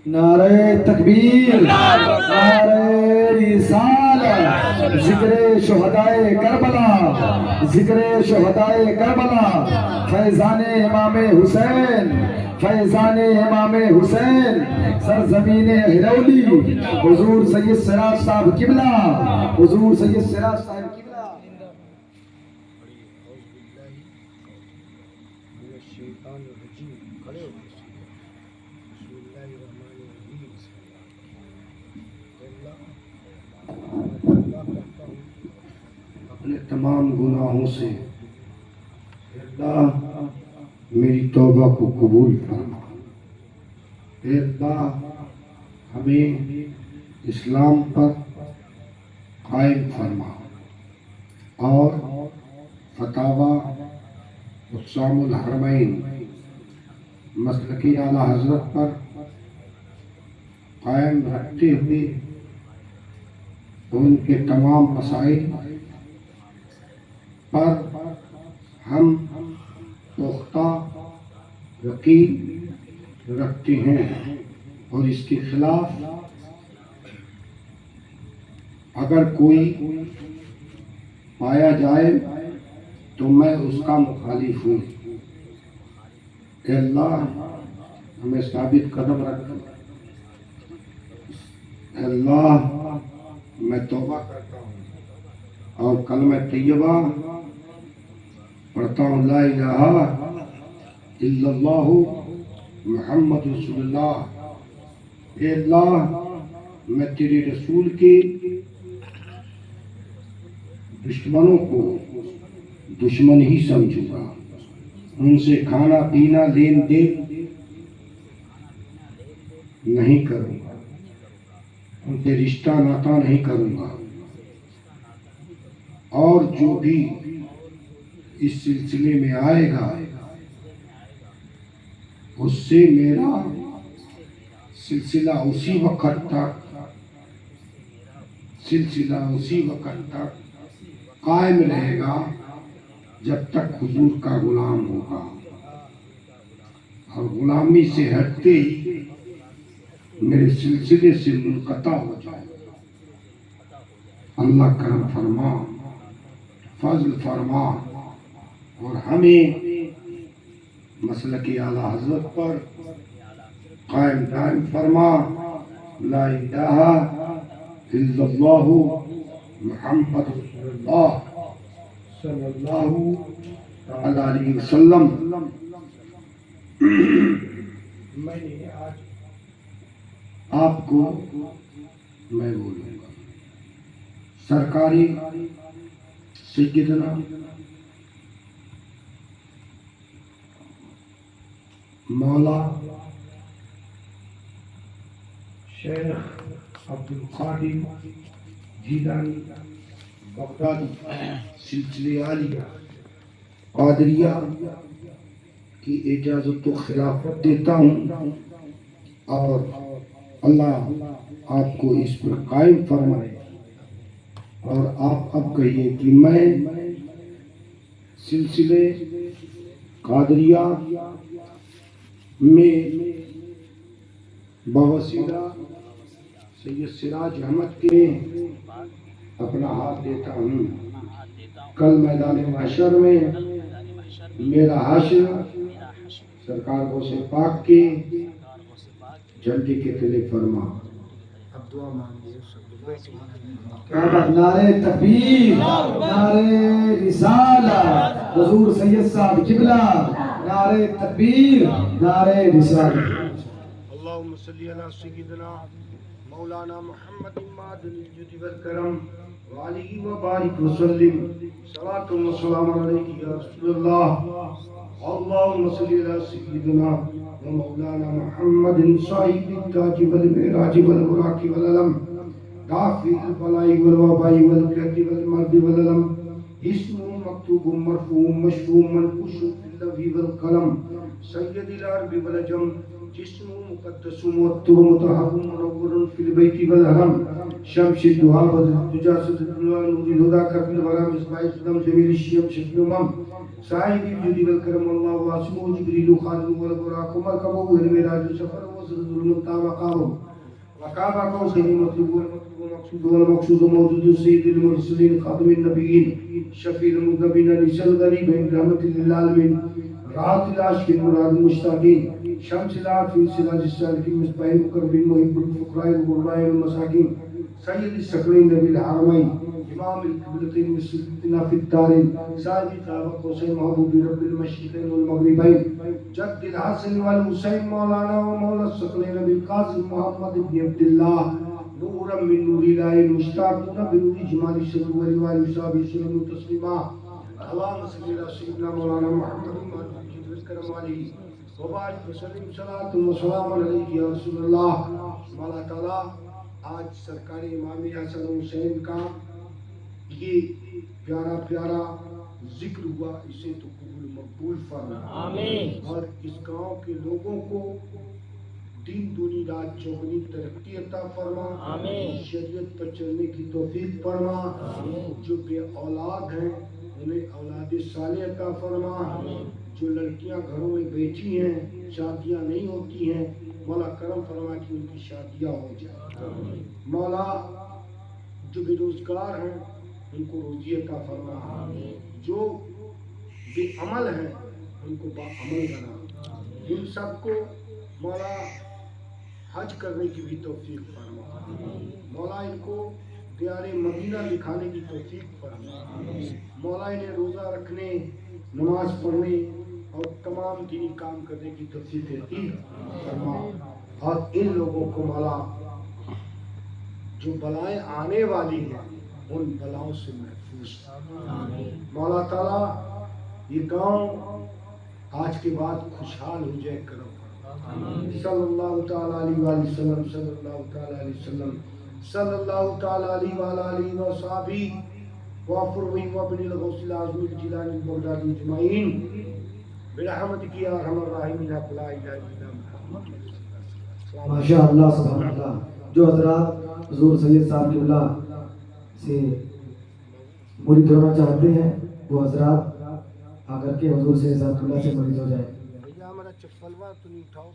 نعرہ تکبیر، نعرہ رسالت، ذکر شہدائے کربلا، ذکر شہدائے کربلا، فیضان امام حسین، فیضان امام حسین، سرزمین ہرولی، حضور سید سراج صاحب قبلہ، حضور سید سراج صاحب قبلہ۔ اپنے تمام گناہوں سے اللہ میری توبہ کو قبول فرما۔ اے اللہ ہمیں اسلام پر قائم فرما اور فتاوی اقسام الحرمین مسلکی اعلیٰ حضرت پر قائم رکھتے ہوئے ان کے تمام مسائل پر ہم پختہ یقین رکھتے ہیں اور اس کے خلاف اگر کوئی پایا جائے تو میں اس کا مخالف ہوں۔ اے اللہ ہمیں ثابت قدم رکھ۔ اے اللہ میں توبہ کرتا ہوں اور کلمہ طیبہ پڑھتا ہوں، لا الہ الا اللہ محمد رسول اللہ۔ اے اللہ میں تیرے رسول کے دشمنوں کو دشمن ہی سمجھوں گا، ان سے کھانا پینا لین دین نہیں کروں گا، ان سے رشتہ ناتا نہیں کروں گا، اور جو بھی اس سلسلے میں آئے گا اس سے میرا سلسلہ اسی وقت تک قائم رہے گا جب تک حضور کا غلام ہوگا، اور غلامی سے ہٹتے ہی میرے سلسلے سے منقطع ہو جائے۔ اللہ کرم فرما، فضل فرما اور ہمیں مسلک اعلیٰ حضرت پر قائم دائم فرما۔ لا الہ الا اللہ محمد رسول اللہ صلی اللہ علیہ وسلم۔ میں نے آج آپ کو میں بولوں گا سرکاری سیدنا مولا شیخ عبدالقادر جیلانی بغدادی سلسلہ عالیہ قادریہ کی اجازت و خلافت دیتا ہوں، اور اللہ آپ کو اس پر قائم فرمائے۔ اور آپ اب کہیے کہ میں سلسلے قادریہ میں بوسیلہ سید سراج احمد کے اپنا ہاتھ دیتا ہوں۔ کل میدان محشر میں میرا حشر سرکار غوث پاک کے جھنڈے کے تلے فرما۔ اب دعا مانگیے۔ نعرہ تکبیر، نعرہ رسالت، حضور سید صاحب قبلہ، نعرہ تکبیر، نعرہ رسالت۔ اللہم صلی علی سیدنا مولانا محمد معدن الجود والکرم وعلیہ وبارک وسلم۔ صلاۃ و سلام علیک یا رسول اللہ۔ اللہم صلی علی سیدنا مولانا محمد صاحب التاج والمعراج والبراق والعلم، دافع البلاء والوباء والقحط والمرض والألم، اسم مکتوب مرفوع مشفوع منقوش فی اللوح والقلم سید العرب والعجم جسم مقدس معطر مطہر منور فی البیت والحرم شمس الدہا بدر الدجا صدر اللہ نور الہدى کفی الورى مصباح القدم جمیل الشیم شفی الامم صاحب الجود والکرم اللہ واسمہ جبریل خالد والبراق مرکبہ المعراج سفر وسرد المنتہى مقامہ وقابہ قوسین مطلوب والمطلوب مقصود والمقصود موجود سید المرسلین خاتم النبیین شفیع المذنبین انیس الغریب رحمت للعالمین راحت العاشقین مراد المشتاقین شمس العارفین سراج السالکین مصباح المقربین محب الفقراء الغرباء المساکین سید الثقلین نبی الحرمین امام القبلتین مسجدنا فی الدارین صاحب قاب قوسین محبوب رب المشرقین والمغربین جد الحسن والحسین مولانا و مولا الثقلین نبی القاسم محمد بن عبداللہ نورا من نور الہ المشتاقون بنور جمال صدر والوال صحابی سلم تسلیمہ اللہم صلی اللہ سیدنا مولانا محمد کرم علیہ وبارک وسلم صلاۃ و سلام علیہ یا رسول اللہ. مولا تعالیٰ آج سرکار امام حسن حسین کا یہ پیارا پیارا ذکر ہوا، اسے تو قبول مقبول فرما آمین، اور اس گاؤں کے لوگوں کو دین دنی رات چوگنی ترقی عطا فرما آمین، شریعت پر چلنے کی توفیق فرما آمین، جو بے اولاد ہیں انہیں اولاد صالح عطا فرما آمین، جو لڑکیاں گھروں میں بیٹھی ہیں شادیاں نہیں ہوتی ہیں مولا کرم فرما کہ ان کی شادیاں ہو جائیں، مولا جو بے روزگار ہیں ان کو روزی عطا فرما، جو بے عمل ہیں ان کو باعمل بنا، ان سب کو مولا حج کرنے کی بھی توفیق فرما، مولا ان کو دیار مدینہ دکھانے کی توفیق فرما، مولا انہیں روزہ رکھنے نماز پڑھنے اور تمام دینی کام کرنے کی توفیق عطا فرما، اور ان لوگوں کو مولا جو بلائیں آنے والی ہیں ان بلاؤں سے محفوظ مولا تعالیٰ. یہ گاؤں آج کے بعد خوشحال ہو جائے کرم صلی اللہ تعالیٰ علیہ وآلہ وسلم صلی اللہ تعالیٰ علیہ وسلم صلی اللہ تعالیٰ علیہ وآلہ وصحبہ وافروی وابن الغوث العظم الجیلانی البغدادی اجمعین برحمتک یا ارحم الراحمین لا الہ الا انت. ماشاء اللہ سبحان اللہ. جو حضرات حضور سید صاحب قبلہ سے مرید ہونا چاہتے ہیں وہ حضرات آ کر کے حضور سید صاحب قبلہ سے مرید ہو جائیں. ہمارا چپلوا تو نہیں اٹھاؤ